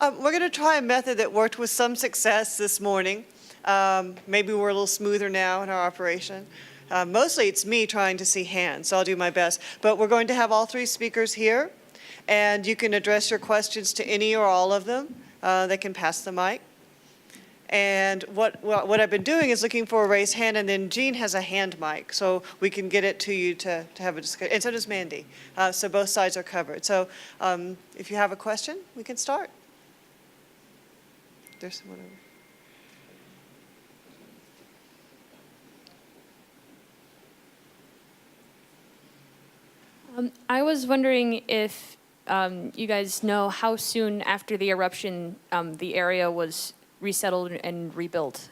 We're going to try a method that worked with some success this morning. Maybe we're a little smoother now in our operation. Mostly it's me trying to see hands, so I'll do my best. But we're going to have all three speakers here, and you can address your questions to any or all of them. They can pass the mic. And what I've been doing is looking for a raised hand, and then Jean has a hand mic, so we can get it to you to have a discussion. And so does Mandy. So both sides are covered. So if you have a question, we can start. There's someone over. I was wondering if you guys know how soon after the eruption the area was resettled and rebuilt.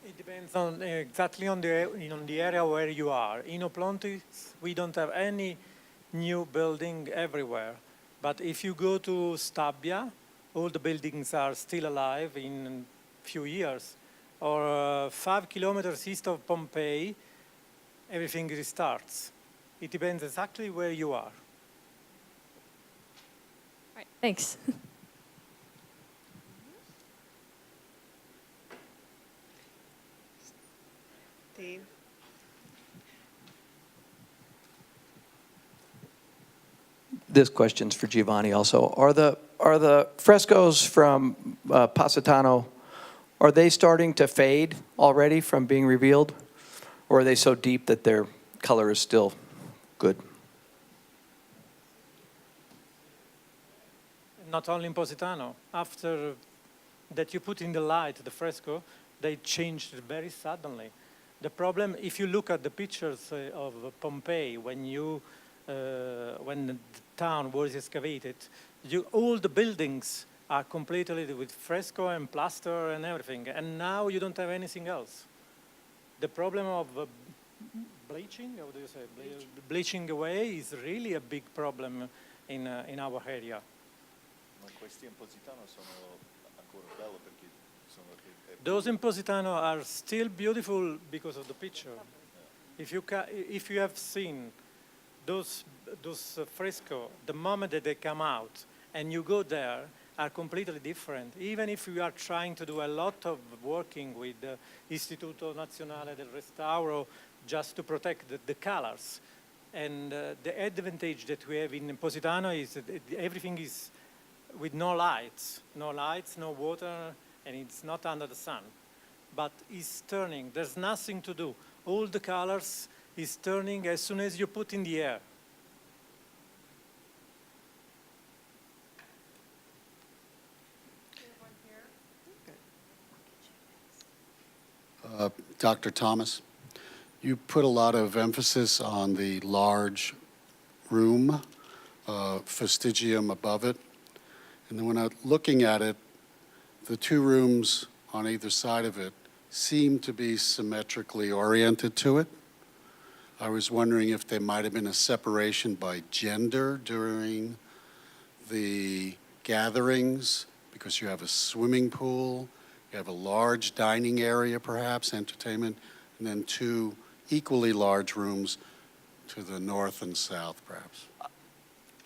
It depends on exactly on the area where you are. In Oplontis, we don't have any new building everywhere. But if you go to Stabia, all the buildings are still alive in a few years. Or 5 kilometers east of Pompeii, everything restarts. It depends exactly where you are. Right, thanks. Steve? This question's for Giovanni also. Are the frescoes from Positano, are they starting to fade already from being revealed? Or are they so deep that their color is still good? Not only in Positano. After that you put in the light the fresco, they changed very suddenly. The problem, if you look at the pictures of Pompeii, when the town was excavated, all the buildings are completely with fresco and plaster and everything, and now you don't have anything else. The problem of bleaching, how do you say, bleaching away is really a big problem in our area. Ma questi in Positano sono ancora belli perché sono... Those in Positano are still beautiful because of the picture. If you have seen those fresco, the moment that they come out and you go there, are completely different. Even if we are trying to do a lot of working with the Istituto Nazionale del Restauro just to protect the colors. And the advantage that we have in Positano is that everything is with no lights, no water, and it's not under the sun. But it's turning, there's nothing to do. All the colors is turning as soon as you put in the air. Dr. Thomas, you put a lot of emphasis on the large room, fastigium above it. And then when I'm looking at it, the two rooms on either side of it seem to be symmetrically oriented to it. I was wondering if there might have been a separation by gender during the gatherings, because you have a swimming pool, you have a large dining area, perhaps, entertainment, and then two equally large rooms to the north and south, perhaps.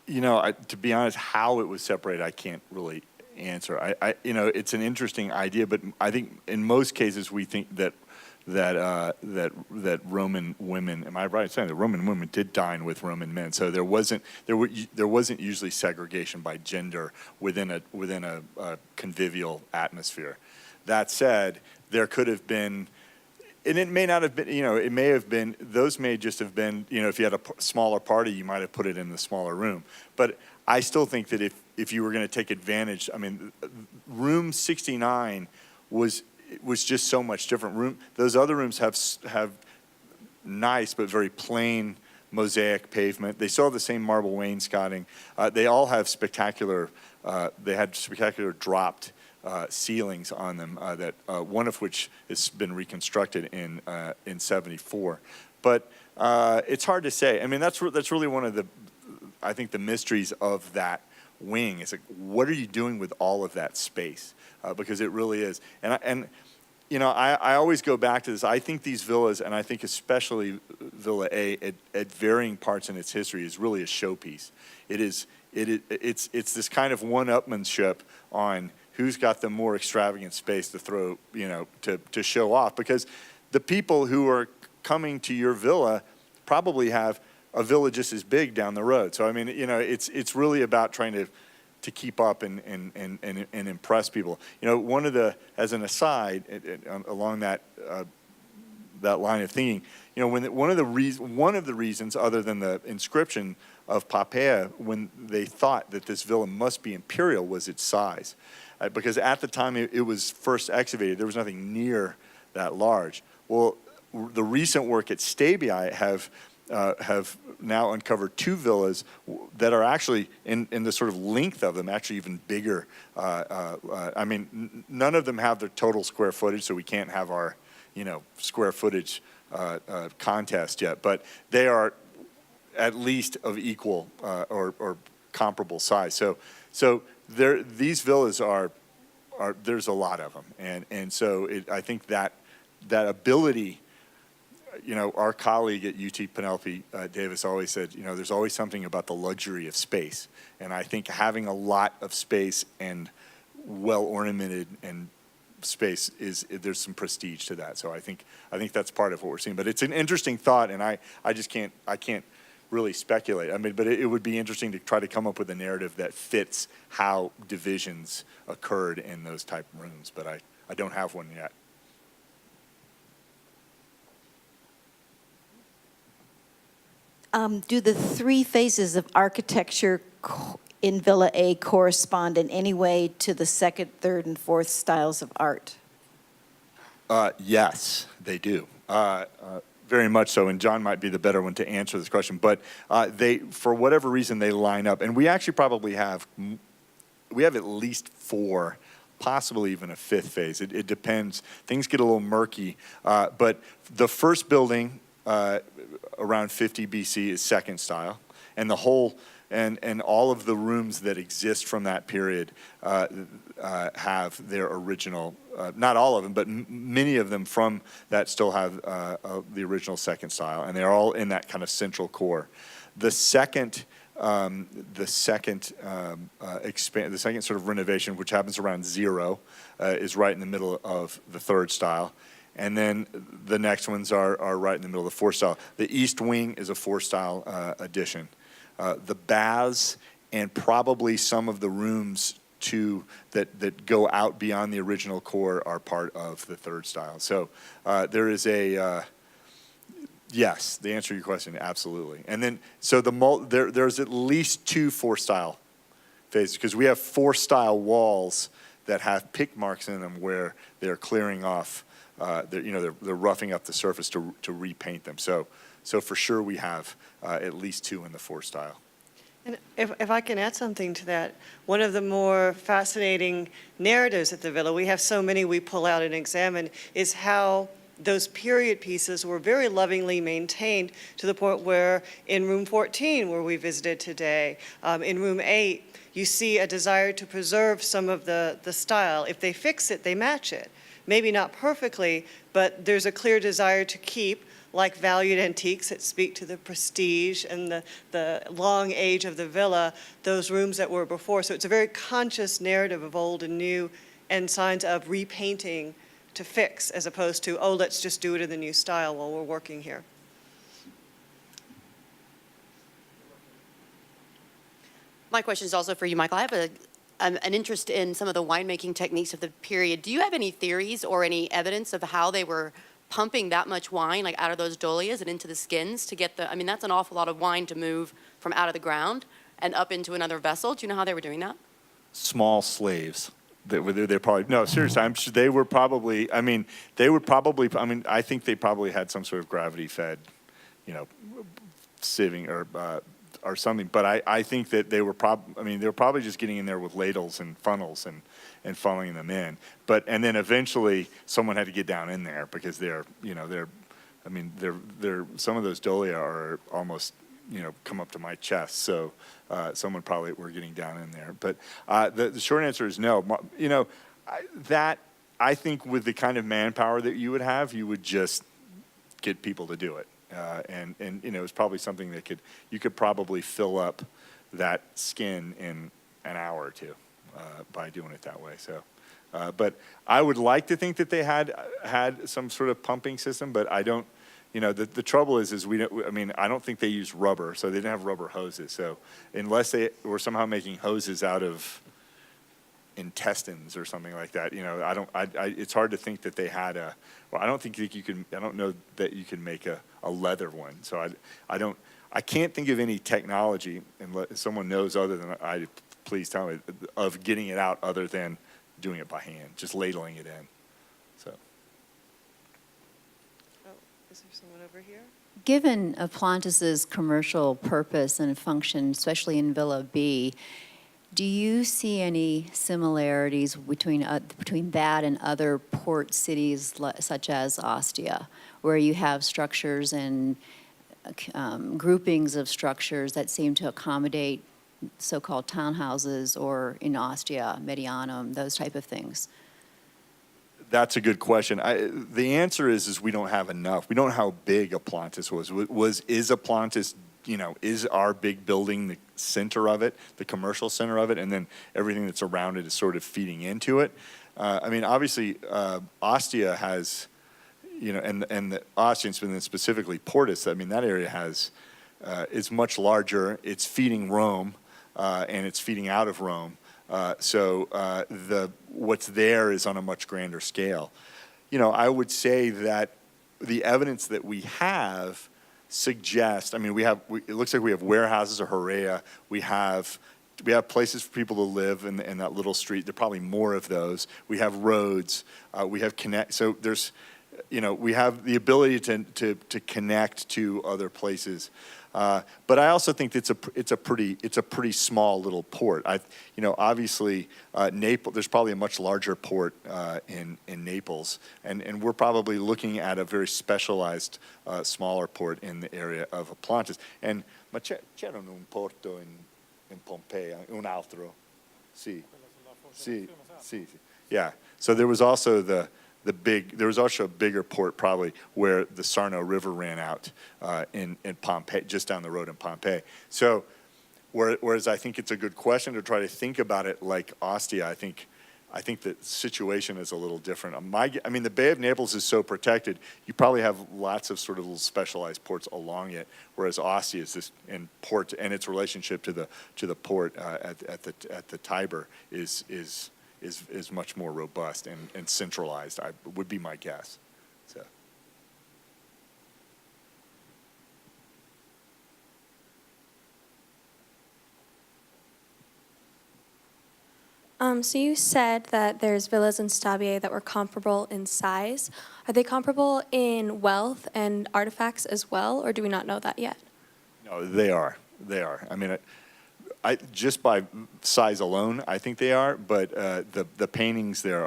You know, to be honest, how it was separated, I can't really answer. It's an interesting idea, but I think in most cases we think that Roman women, am I right in saying that Roman women did dine with Roman men? So there wasn't usually segregation by gender within a convivial atmosphere. That said, there could have been, and it may not have been, it may have been, those may just have been, if you had a smaller party, you might have put it in the smaller room. But I still think that if you were going to take advantage, I mean, room 69 was just so much different. Those other rooms have nice but very plain mosaic pavement. They still have the same marble wainscoting. They all have spectacular, they had spectacular dropped ceilings on them, that one of which has been reconstructed in '74. But it's hard to say. I mean, that's really one of the, I think, the mysteries of that wing. Is like, what are you doing with all of that space? Because it really is. And I always go back to this. I think these villas, and I think especially Villa A, at varying parts in its history, is really a showpiece. It's this kind of one-upmanship on who's got the more extravagant space to throw, to show off. Because the people who are coming to your villa probably have a villa just as big down the road. So I mean, it's really about trying to keep up and impress people. One of the, as an aside, along that line of thinking, one of the reasons, other than the inscription of Popea, when they thought that this villa must be imperial, was its size, because at the time it was first excavated, there was nothing near that large. Well, the recent work at Stabii have now uncovered two villas that are actually, in the sort of length of them, actually even bigger. I mean, none of them have their total square footage, so we can't have our, square footage contest yet. But they are at least of equal or comparable size. So these villas are there's a lot of them, and so I think that ability. Our colleague at UT, Penelope Davis, always said, there's always something about the luxury of space. And I think having a lot of space and well-ornamented and space there's some prestige to that. So I think that's part of what we're seeing. But it's an interesting thought, and I can't really speculate. I mean, but it would be interesting to try to come up with a narrative that fits how divisions occurred in those type of rooms. But I don't have one yet. Do the three phases of architecture in Villa A correspond in any way to the second, third, and fourth styles of art? Yes, they do. Very much so, and John might be the better one to answer this question. But for whatever reason, they line up, and we actually probably have at least four, possibly even a fifth phase. It depends. Things get a little murky, but the first building. Around 50 BC is second style, and the whole and all of the rooms that exist from that period have their original. Not all of them, but many of them from that still have the original second style, and they're all in that kind of central core. The second sort of renovation, which happens around 0, is right in the middle of the third style. And then the next ones are right in the middle of the fourth style. The east wing is a four-style addition. The baths and probably some of the rooms that go out beyond the original core are part of the third style. So there is yes, the answer to your question, absolutely. And then so there's at least 2 four-style phases, because we have four-style walls that have pick marks in them where they're clearing off. They're roughing up the surface to repaint them. So for sure we have at least 2 in the 4 style. And if I can add something to that, one of the more fascinating narratives at the Villa, we have so many we pull out and examine, is how those period pieces were very lovingly maintained, to the point where in room 14, where we visited today, in room 8, you see a desire to preserve some of the style. If they fix it, they match it. Maybe not perfectly, but there's a clear desire to keep, like valued antiques that speak to the prestige and the long age of the villa, those rooms that were before. So it's a very conscious narrative of old and new, and signs of repainting to fix, as opposed to, oh, let's just do it in the new style while we're working here. My question is also for you, Michael. I have an interest in some of the winemaking techniques of the period. Do you have any theories or any evidence of how they were pumping that much wine, like out of those dolias and into the skins to get I mean, that's an awful lot of wine to move from out of the ground and up into another vessel. Do you know how they were doing that? Small slaves. They're probably, no, seriously, I'm sure they were probably, I think they probably had some sort of gravity-fed, sieving or something. But I think that they were probably just getting in there with ladles and funnels and funneling them in. And then eventually someone had to get down in there, because they're some of those dolia are almost, come up to my chest. So someone probably were getting down in there. But the short answer is no. I think with the kind of manpower that you would have, you would just get people to do it. And it's probably something that you could probably fill up that skin in an hour or two by doing it that way. So, but I would like to think that they had some sort of pumping system, but I don't. The trouble is we don't. I mean, I don't think they use rubber, so they didn't have rubber hoses. So unless they were somehow making hoses out of intestines or something like that, it's hard to think that they had I don't think you can. I don't know that you can make a leather one. So I can't think of any technology, unless someone knows other than please tell me, of getting it out other than doing it by hand, just ladling it in. So. Oh, is there someone over here? Given Aplantis's commercial purpose and function, especially in Villa B, do you see any similarities between that and other port cities such as Ostia, where you have structures and groupings of structures that seem to accommodate so-called townhouses, or in Ostia, Medianum, those type of things? That's a good question. The answer is we don't have enough. We don't know how big Aplantis was. Is Aplantis, is our big building the center of it, the commercial center of it, and then everything that's around it is sort of feeding into it? Obviously, Ostia has, and the Ostians, and then specifically Portus, that area is much larger. It's feeding Rome, and it's feeding out of Rome. So what's there is on a much grander scale. I would say that the evidence that we have suggests, it looks like we have warehouses or Horea. We have places for people to live in that little street. There are probably more of those. We have roads. We have so there's, we have the ability to connect to other places. But I also think it's a pretty small little port. Obviously, Naples. There's probably a much larger port in Naples, and we're probably looking at a very specialized smaller port in the area of Aplantis. Ma c'era un porto in Pompeii, un altro. Sì. Sì. Yeah. So there was also there was also a bigger port probably where the Sarno River ran out in Pompeii, just down the road in Pompeii. So whereas I think it's a good question to try to think about it like Ostia, I think the situation is a little different. The Bay of Naples is so protected, you probably have lots of sort of little specialized ports along it, whereas Ostia is this in port, and its relationship to the port at the Tiber is much more robust and centralized, would be my guess. So. So you said that there's villas in Stabia that were comparable in size. Are they comparable in wealth and artifacts as well, or do we not know that yet? No, they are. They are. I just by size alone, I think they are. But the paintings there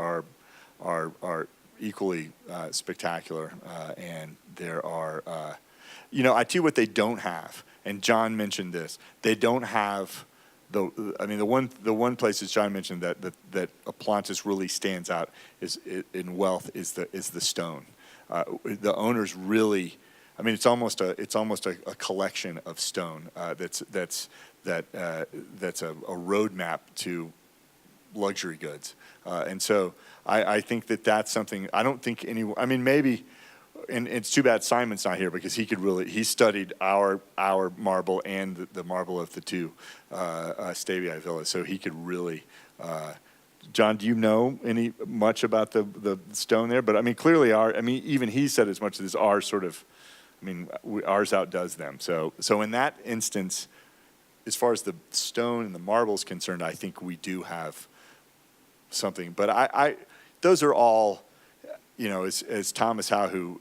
are equally spectacular, and there are. I tell you what they don't have, and John mentioned this. They don't have the one place that John mentioned that Aplantis really stands out is in wealth is the stone. The owners really. It's almost a collection of stone that's a roadmap to luxury goods, and so I think that's something. I don't think anyone. Maybe, and it's too bad Simon's not here because he studied our marble and the marble of the two Stabii villas, so he could really. John, do you know much about the stone there? But clearly even he said as much as our sort of. Ours outdoes them. So in that instance, as far as the stone and the marble is concerned, I think we do have something. But those are all, as Thomas Howe, who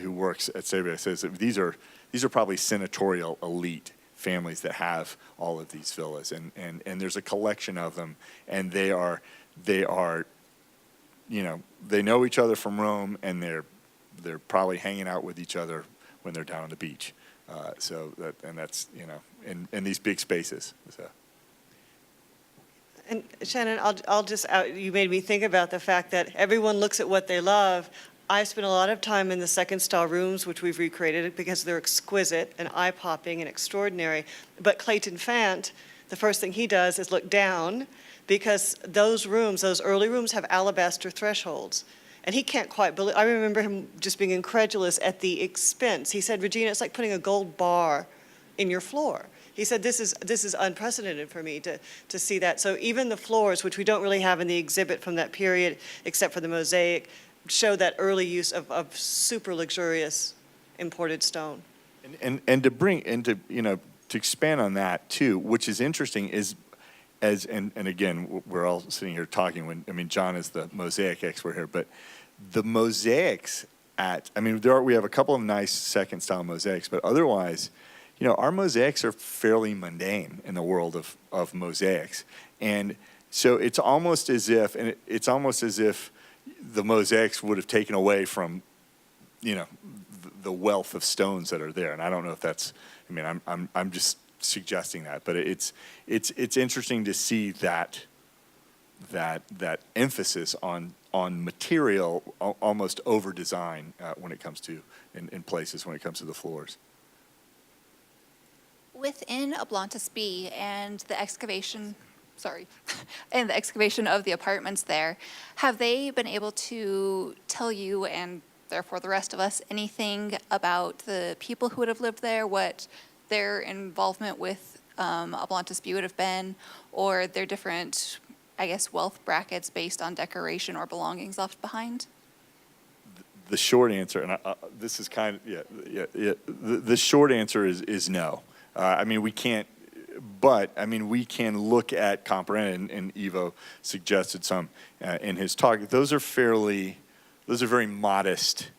works at Stabii, says, these are probably senatorial elite families that have all of these villas, and there's a collection of them, and they are, they know each other from Rome, and they're probably hanging out with each other when they're down on the beach. That's in these big spaces. So. And Shannon, I'll just, you made me think about the fact that everyone looks at what they love. I spent a lot of time in the second style rooms, which we've recreated because they're exquisite and eye-popping and extraordinary. But Clayton Fant, the first thing he does is look down because those rooms, those early rooms have alabaster thresholds. And he can't quite believe, I remember him just being incredulous at the expense. He said, Regina, it's like putting a gold bar in your floor. He said, this is unprecedented for me to see that. So even the floors, which we don't really have in the exhibit from that period, except for the mosaic, show that early use of super luxurious imported stone. And to expand on that too, which is interesting is, and again, we're all sitting here talking John is the mosaic expert here, but the mosaics we have a couple of nice second style mosaics, but otherwise, our mosaics are fairly mundane in the world of mosaics. And so it's almost as if the mosaics would have taken away from, the wealth of stones that are there. And I don't know if that's, I'm just suggesting that, but it's interesting to see that emphasis on material almost over design when it comes to, in places when it comes to the floors. Within Ablantis B and the excavation, and the excavation of the apartments there, have they been able to tell you, and therefore the rest of us, anything about the people who would have lived there, what their involvement with Ablantis B would have been, or their different, wealth brackets based on decoration or belongings left behind? The short answer, and this is kind of, the short answer is no. We can't, but we can look at Comprehend, and Ivo suggested some in his talk. Those are very modest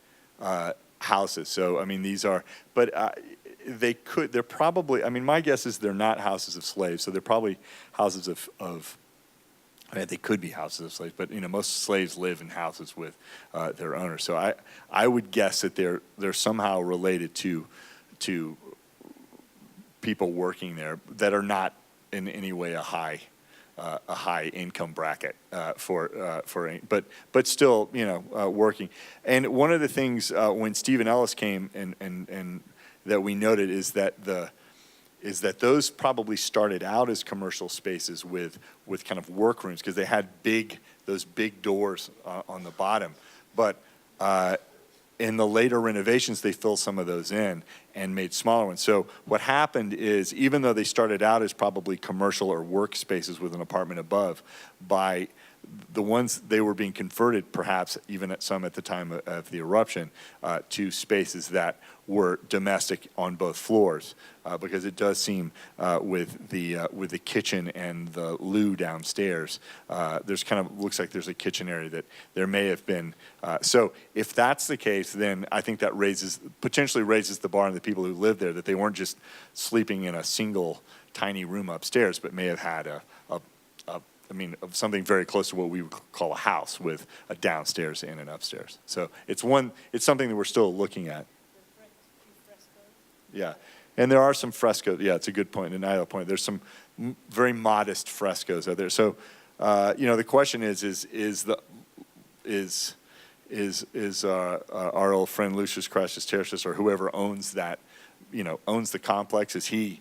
houses. So, these are, but they're probably, my guess is they're not houses of slaves. So they're probably houses of they could be houses of slaves, but most slaves live in houses with their owners. So I would guess that they're somehow related to people working there that are not in any way a high income bracket but still working. And one of the things when Stephen Ellis came and that we noted is that those probably started out as commercial spaces with kind of workrooms because they had those big doors on the bottom, but in the later renovations, they filled some of those in and made smaller ones. So what happened is, even though they started out as probably commercial or work spaces with an apartment above, by the ones they were being converted, perhaps even at the time of the eruption, to spaces that were domestic on both floors, because it does seem with the kitchen and the loo downstairs, there's looks like there's a kitchen area that there may have been. So if that's the case, then I think that potentially raises the bar on the people who live there, that they weren't just sleeping in a single tiny room upstairs, but may have had something very close to what we would call a house with a downstairs and an upstairs. So it's something that we're still looking at. Yeah, and there are some frescoes. Yeah, it's a good point, an Iowa point. There's some very modest frescoes out there. So, the question is our old friend Lucius Crassus Tertius, or whoever owns that, owns the complex, does he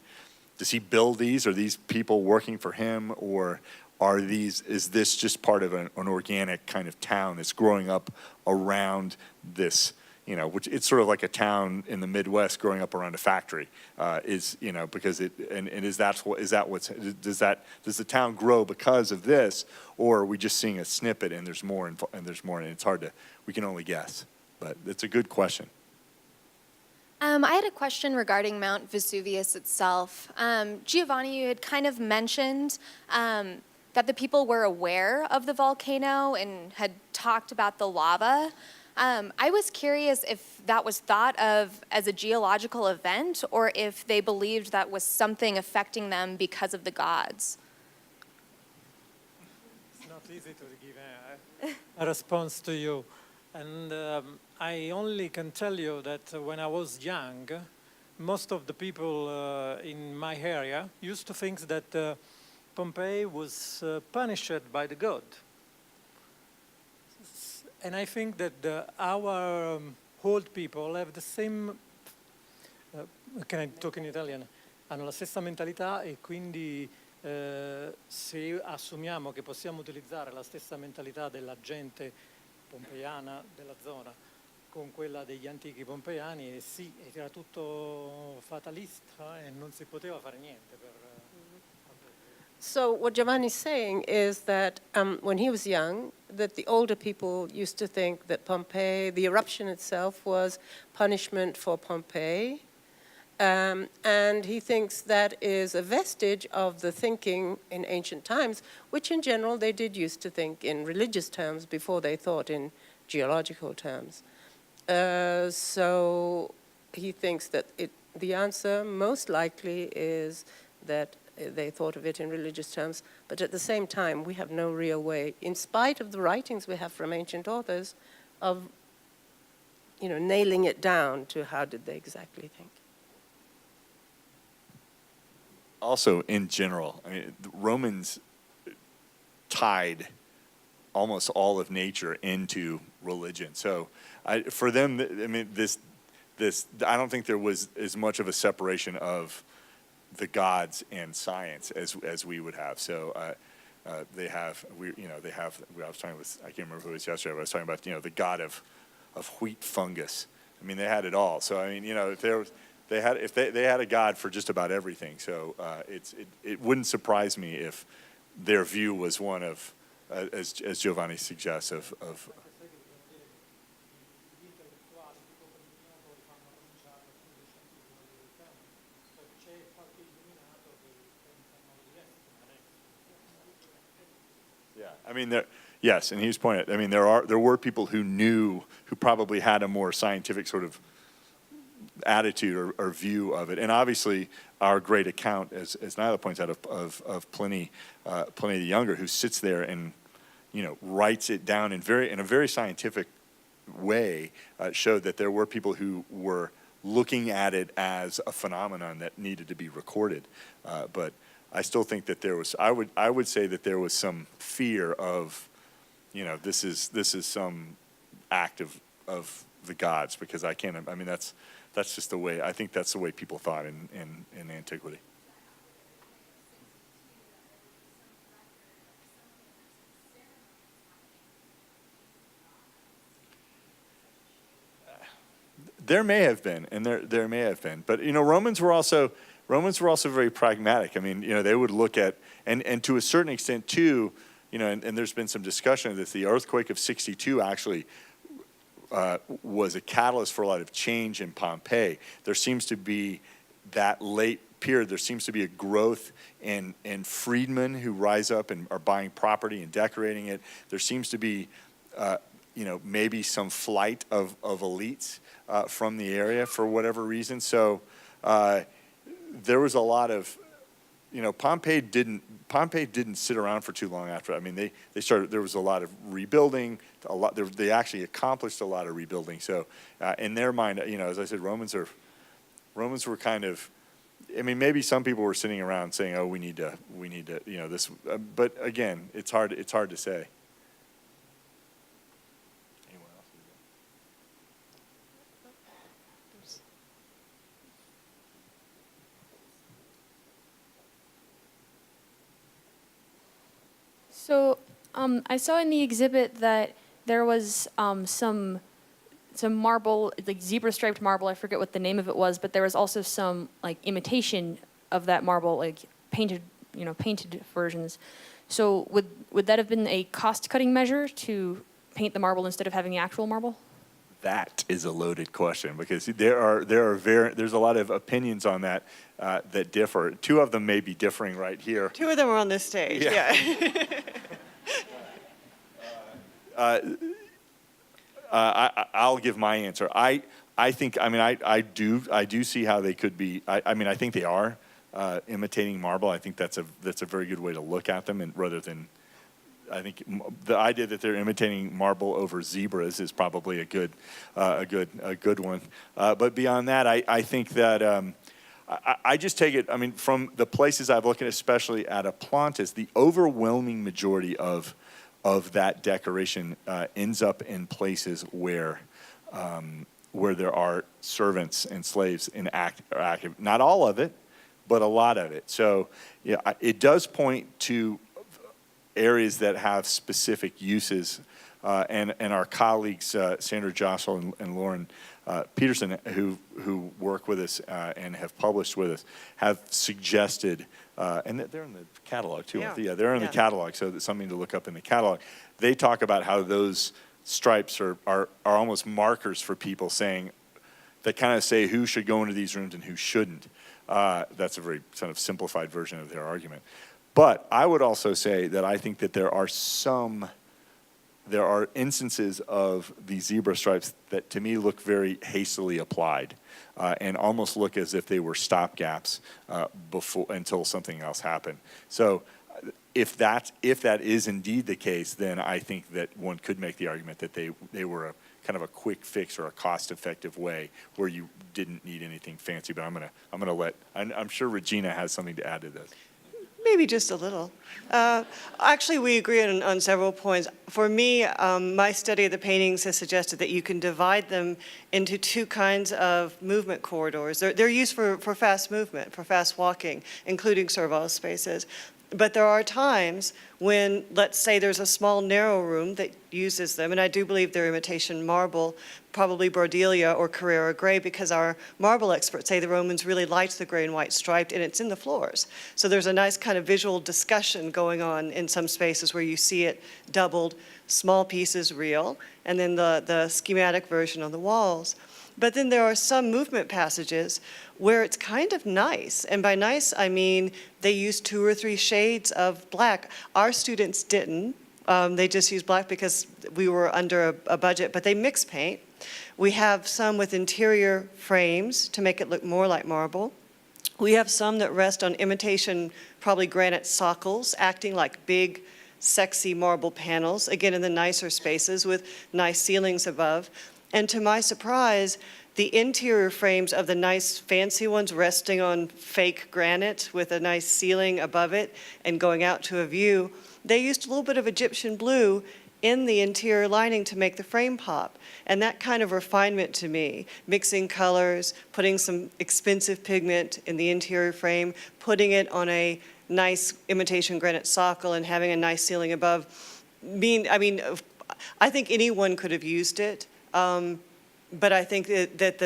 build these? Are these people working for him, or is this just part of an organic kind of town that's growing up around this, which it's sort of like a town in the Midwest growing up around a factory, does the town grow because of this, or are we just seeing a snippet and there's more and it's hard to, we can only guess, but it's a good question. I had a question regarding Mount Vesuvius itself. Giovanni, you had kind of mentioned that the people were aware of the volcano and had talked about the lava. I was curious if that was thought of as a geological event, or if they believed that was something affecting them because of the gods. It's not easy to give a response to you. And I only can tell you that when I was young, most of the people in my area used to think that Pompeii was punished by the god. And I think that our old people have the same, can I talk in Italian? Hanno la stessa mentalità e quindi se assumiamo che possiamo utilizzare la stessa mentalità della gente pompeiana della zona con quella degli antichi pompeiani, sì, era tutto fatalista e non si poteva fare niente per... So what Giovanni's saying is that when he was young, that the older people used to think that Pompeii, the eruption itself, was punishment for Pompeii. And he thinks that is a vestige of the thinking in ancient times, which in general they did used to think in religious terms before they thought in geological terms. So he thinks that the answer most likely is that they thought of it in religious terms, but at the same time, we have no real way, in spite of the writings we have from ancient authors, of nailing it down to how did they exactly think. Also, in general, I mean, the Romans tied almost all of nature into religion. So, for them, I mean, this, I don't think there was as much of a separation of the gods and science as we would have. So, they have, I was talking with, I can't remember who it was yesterday, but I was talking about, the god of wheat fungus. I mean, they had it all. So, I mean, if there was, they had a god for just about everything. So it wouldn't surprise me if their view was one of, as Giovanni suggests, of yeah. I mean, yes, and he's pointed. I mean, there were people who probably had a more scientific sort of attitude or view of it. And obviously our great account, as Nyla points out, of Pliny the Younger, who sits there and writes it down in a very scientific way, showed that there were people who were looking at it as a phenomenon that needed to be recorded. But I still think that there was, I would say that there was some fear of, this is some act of the gods, because that's just the way, I think that's the way people thought in antiquity. There may have been, and there may have been, but Romans were also very pragmatic. I mean, they would look at, and to a certain extent too, and there's been some discussion of this. The earthquake of '62 actually was a catalyst for a lot of change in Pompeii. There seems to be that late period. There seems to be a growth in freedmen who rise up and are buying property and decorating it. There seems to be, maybe some flight of elites from the area for whatever reason. So there was a lot of, Pompeii didn't sit around for too long after. I mean, they started. There was a lot of rebuilding. They actually accomplished a lot of rebuilding. So in their mind, as I said, Romans were kind of. I mean, maybe some people were sitting around saying, "Oh, we need to, this." But again, it's hard to say. So I saw in the exhibit that there was some marble, like zebra-striped marble. I forget what the name of it was, but there was also some like imitation of that marble, like painted versions. So would that have been a cost-cutting measure to paint the marble instead of having the actual marble? That is a loaded question, because there's a lot of opinions on that that differ. Two of them may be differing right here. Two of them are on this stage. Yeah. I'll give my answer. I think. I mean, I do see how they could be. I think they are imitating marble. I think that's a very good way to look at them, and rather than. I think the idea that they're imitating marble over zebras is probably a good one. But beyond that, I think that I just take it, I mean, from the places I've looked at, especially at Aplantis, the overwhelming majority of that decoration ends up in places where there are servants and slaves are active. Not all of it, but a lot of it. So yeah, it does point to areas that have specific uses. And our colleagues, Sandra Jossel and Lauren Peterson, who work with us and have published with us, have suggested, and they're in the catalog too. Yeah. Yeah, they're in the catalog, so that's something to look up in the catalog. They talk about how those stripes are almost markers for people saying, that kind of say who should go into these rooms and who shouldn't. That's a very sort of simplified version of their argument. But I would also say that I think that there are instances of these zebra stripes that to me look very hastily applied and almost look as if they were stopgaps until something else happened. So if that is indeed the case, then I think that one could make the argument that they were a kind of a quick fix or a cost-effective way where you didn't need anything fancy. But I'm sure Regina has something to add to this. Maybe just a little. Actually, we agree on several points. For me, my study of the paintings has suggested that you can divide them into two kinds of movement corridors. They're used for fast movement, for fast walking, including serval spaces. But there are times when, let's say, there's a small, narrow room that uses them, and I do believe they're imitation marble, probably Bordelia or Carrara gray, because our marble experts say the Romans really liked the gray and white striped, and it's in the floors. So there's a nice kind of visual discussion going on in some spaces where you see it doubled, small pieces real, and then the schematic version on the walls. But then there are some movement passages where it's kind of nice. And by nice, I mean they use 2 or 3 shades of black. Our students didn't. They just used black because we were under a budget, but they mix paint. We have some with interior frames to make it look more like marble. We have some that rest on imitation, probably granite sockles, acting like big, sexy marble panels, again in the nicer spaces with nice ceilings above. And to my surprise, the interior frames of the nice fancy ones resting on fake granite with a nice ceiling above it and going out to a view, they used a little bit of Egyptian blue in the interior lining to make the frame pop. And that kind of refinement to me, mixing colors, putting some expensive pigment in the interior frame, putting it on a nice imitation granite sockle and having a nice ceiling above, I think anyone could have used it. But I think that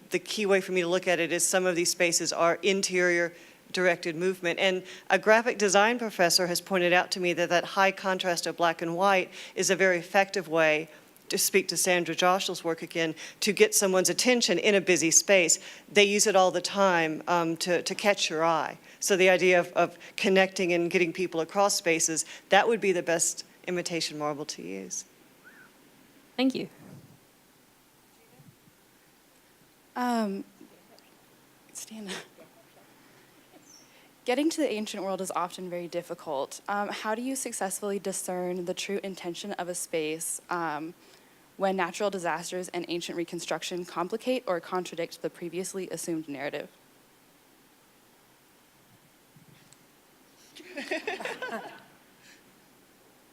the key way for me to look at it is some of these spaces are interior directed movement. And a graphic design professor has pointed out to me that high contrast of black and white is a very effective way, to speak to Sandra Joshel's work again, to get someone's attention in a busy space. They use it all the time to catch your eye. So the idea of connecting and getting people across spaces, that would be the best imitation marble to use. Thank you. Stand up. Getting to the ancient world is often very difficult. How do you successfully discern the true intention of a space when natural disasters and ancient reconstruction complicate or contradict the previously assumed narrative?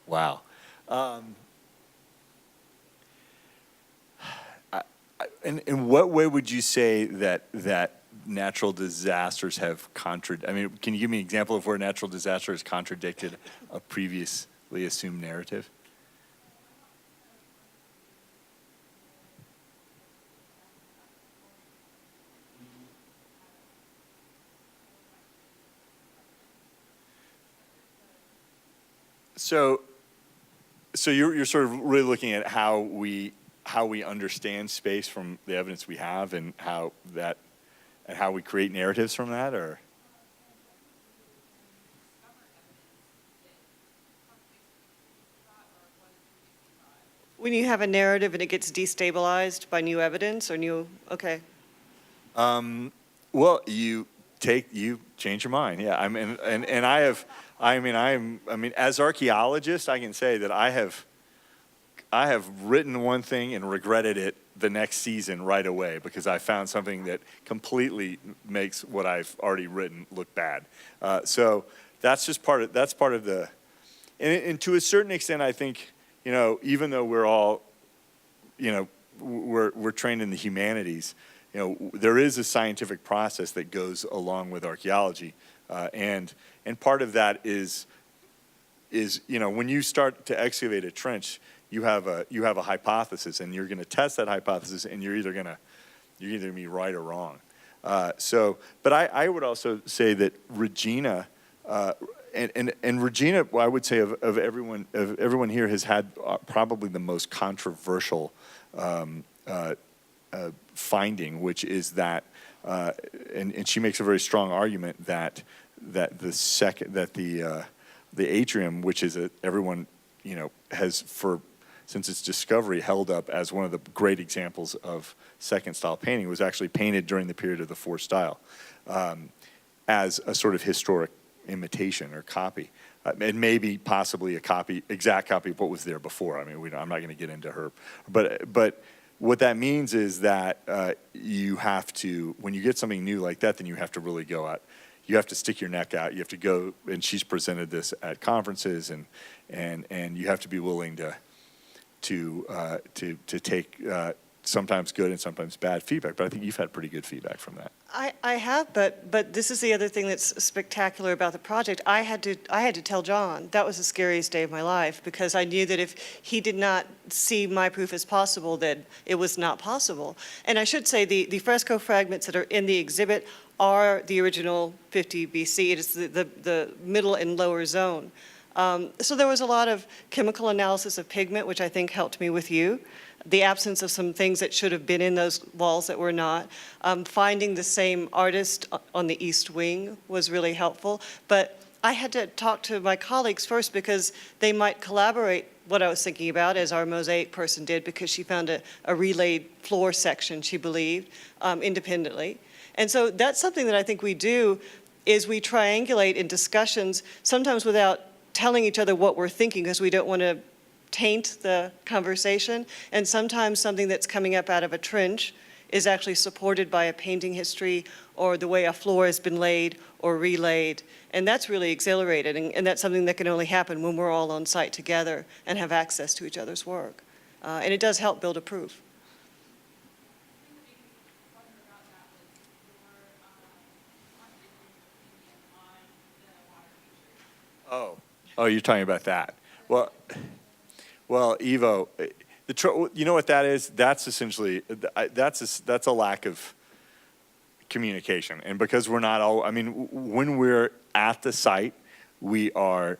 Wow. In what way would you say that natural disasters have contradicted? I mean, can you give me an example of where natural disaster has contradicted a previously assumed narrative? So you're sort of really looking at how we understand space from the evidence we have, and how we create narratives from that, or? When you have a narrative and it gets destabilized by new evidence or okay. Well, you change your mind. Yeah, as archaeologist, I can say that I have written one thing and regretted it the next season right away because I found something that completely makes what I've already written look bad. So that's just part of the, and to a certain extent, I think, even though we're all, we're trained in the humanities, there is a scientific process that goes along with archaeology, and part of that is when you start to excavate a trench, you have a hypothesis, and you're going to test that hypothesis, and you're either going to be right or wrong. But I would also say that Regina, and Regina, I would say of everyone here has had probably the most controversial finding, which is that, and she makes a very strong argument that the atrium, which is everyone has since its discovery held up as one of the great examples of second style painting, was actually painted during the period of the fourth style as a sort of historic imitation or copy. And maybe possibly exact copy of what was there before. I mean, I'm not going to get into her. But what that means is that you have to, when you get something new like that, then you have to really go out. You have to stick your neck out. You have to go, and she's presented this at conferences, and you have to be willing to take sometimes good and sometimes bad feedback. But I think you've had pretty good feedback from that. I have, but this is the other thing that's spectacular about the project. I had to tell John. That was the scariest day of my life, because I knew that if he did not see my proof as possible, that it was not possible. And I should say the fresco fragments that are in the exhibit are the original 50 BC. It is the middle and lower zone. So there was a lot of chemical analysis of pigment, which I think helped me with you. The absence of some things that should have been in those walls that were not. Finding the same artist on the east wing was really helpful. But I had to talk to my colleagues first, because they might collaborate what I was thinking about, as our mosaic person did, because she found a relayed floor section, she believed, independently. And so that's something that I think we do, is we triangulate in discussions, sometimes without telling each other what we're thinking, because we don't want to taint the conversation. And sometimes something that's coming up out of a trench is actually supported by a painting history, or the way a floor has been laid or relayed. And that's really exhilarating, and that's something that can only happen when we're all on site together and have access to each other's work. And it does help build a proof. Oh, you're talking about that. Well, Ivo, you know what that is? That's essentially, that's a lack of communication. And because we're not all, I mean, when we're at the site, we are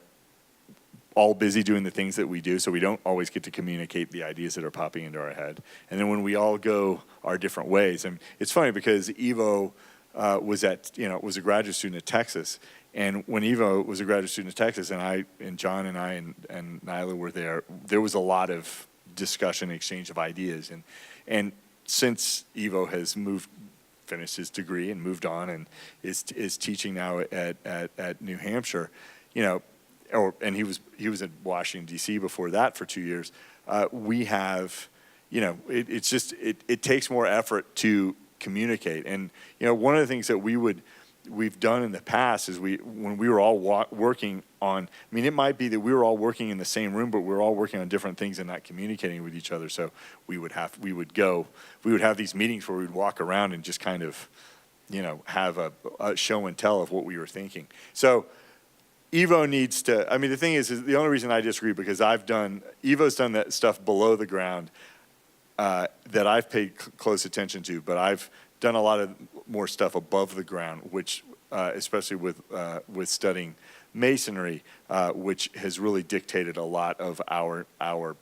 all busy doing the things that we do, so we don't always get to communicate the ideas that are popping into our head. And then when we all go our different ways, and it's funny because Ivo was a graduate student at Texas. And when Ivo was a graduate student at Texas, and John and I and Nyla were there was a lot of discussion, exchange of ideas. And since Ivo has finished his degree and moved on and is teaching now at New Hampshire, and he was at Washington, D.C. before that for 2 years, we have, it takes more effort to communicate. And, one of the things that we've done in the past is when we were all working on, I mean, it might be that we were all working in the same room, but we were all working on different things and not communicating with each other. So we would have these meetings where we'd walk around and just kind of, have a show and tell of what we were thinking. So Ivo needs to, I mean, the thing is the only reason I disagree, because Ivo's done that stuff below the ground that I've paid close attention to, but I've done a lot of more stuff above the ground, which, especially with studying masonry, which has really dictated a lot of our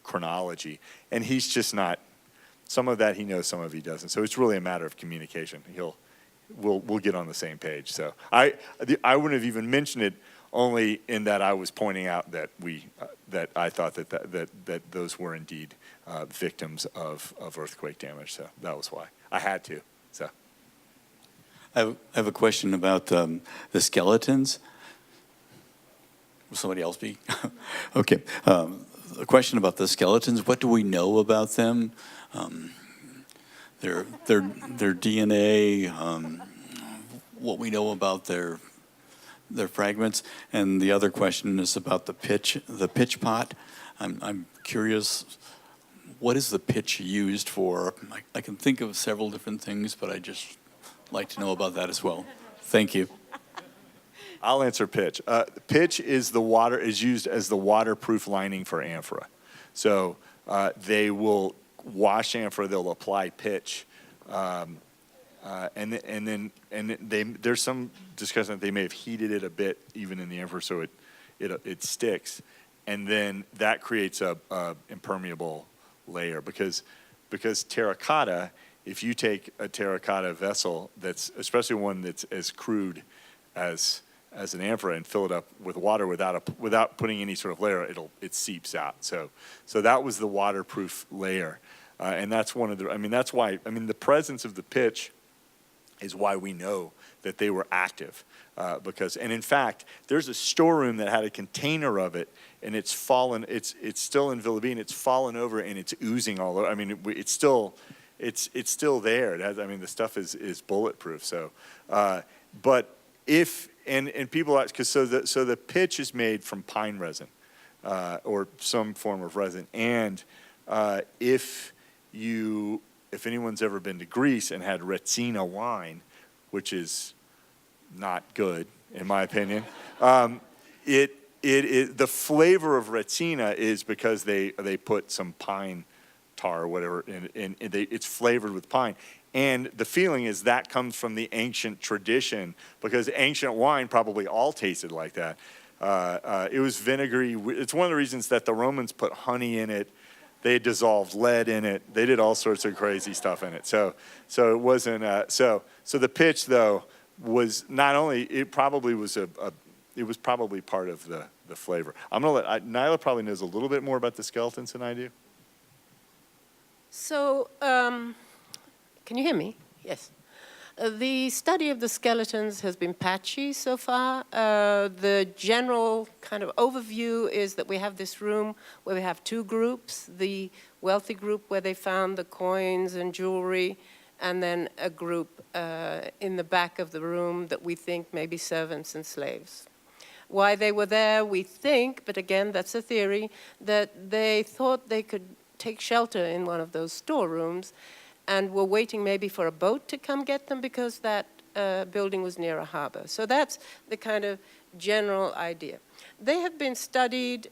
chronology. And he's just not. Some of that he knows, some of he doesn't. So it's really a matter of communication. We'll get on the same page. So I wouldn't have even mentioned it, only in that I was pointing out that that I thought that those were indeed victims of earthquake damage. So that was why I had to. So I have a question about the skeletons. Will somebody else speak? Okay. a question about the skeletons. What do we know about them? Their DNA, what we know about their fragments, and the other question is about the pitch pot. I'm curious, what is the pitch used for? I can think of several different things, but I just like to know about that as well. Thank you. I'll answer pitch. Pitch is used as the waterproof lining for amphora. So they will wash amphora. They'll apply pitch, and then there's some discussion that they may have heated it a bit even in the amphora, so it sticks, and then that creates a impermeable layer because terracotta. If you take a terracotta vessel that's especially one that's as crude as an amphora and fill it up with water without putting any sort of layer, it seeps out. So that was the waterproof layer, and that's one of the. That's why. The presence of the pitch is why we know that they were active, and in fact, there's a storeroom that had a container of it, and it's fallen. It's still in Villa B, and it's fallen over and it's oozing all over. It's still there. It has, the stuff is bulletproof. So, but if and people ask, because so the pitch is made from pine resin or some form of resin, and if anyone's ever been to Greece and had Retsina wine, which is not good in my opinion, the flavor of Retsina is because they put some pine tar or whatever, and it's flavored with pine. And the feeling is that comes from the ancient tradition, because ancient wine probably all tasted like that. It was vinegary. It's one of the reasons that the Romans put honey in it. They dissolved lead in it. They did all sorts of crazy stuff in it. So it wasn't. So the pitch though was not only, it probably was it was probably part of the flavor. I'm gonna let Nyla probably knows a little bit more about the skeletons than I do. So, can you hear me? Yes. The study of the skeletons has been patchy so far. The general kind of overview is that we have this room where we have two groups, the wealthy group where they found the coins and jewelry, and then a group in the back of the room that we think may be servants and slaves. Why they were there, we think, but again, that's a theory, that they thought they could take shelter in one of those storerooms and were waiting maybe for a boat to come get them because that building was near a harbor. So that's the kind of general idea. They have been studied,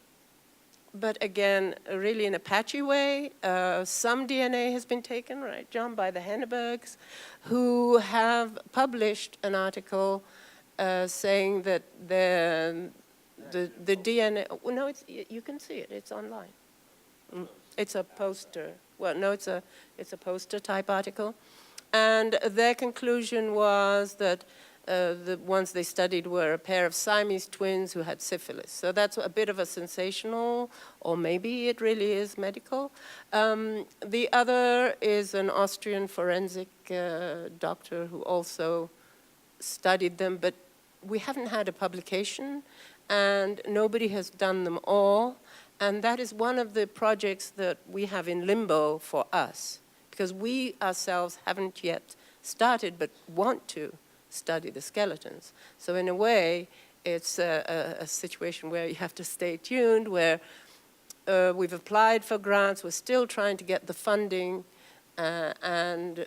but again, really in a patchy way. Some DNA has been taken, right, John, by the Hennebergs, who have published an article saying that the DNA, well, no, you can see it, it's online. It's a poster. Well, no, it's a poster type article. And their conclusion was that the ones they studied were a pair of Siamese twins who had syphilis. So that's a bit of a sensational, or maybe it really is medical. The other is an Austrian forensic doctor who also studied them, but we haven't had a publication, and nobody has done them all. And that is one of the projects that we have in limbo for us, because we ourselves haven't yet started but want to study the skeletons. So in a way, it's a situation where you have to stay tuned, where we've applied for grants, we're still trying to get the funding, and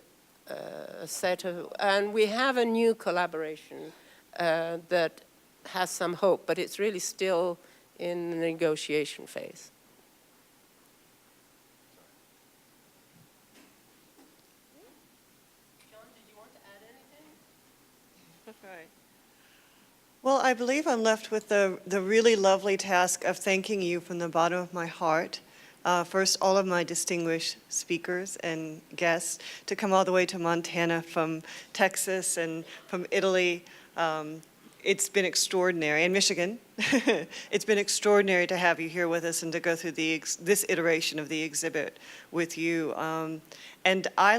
we have a new collaboration that has some hope, but it's really still in the negotiation phase. John, did you want to add anything? Okay. Well, I believe I'm left with the really lovely task of thanking you from the bottom of my heart. First, all of my distinguished speakers and guests to come all the way to Montana from Texas and from Italy. It's been extraordinary, and Michigan. It's been extraordinary to have you here with us and to go through this iteration of the exhibit with you. And I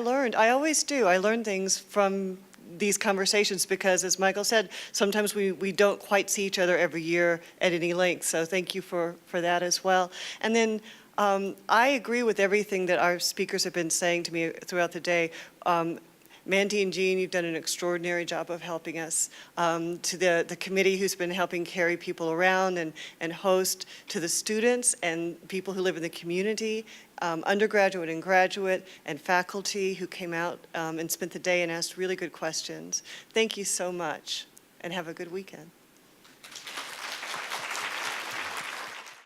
always do, I learn things from these conversations, because as Michael said, sometimes we don't quite see each other every year at any length. So thank you for that as well. And then I agree with everything that our speakers have been saying to me throughout the day. Mandy and Jean, you've done an extraordinary job of helping us. To the committee who's been helping carry people around and host, to the students and people who live in the community, undergraduate and graduate, and faculty who came out and spent the day and asked really good questions. Thank you so much, and have a good weekend.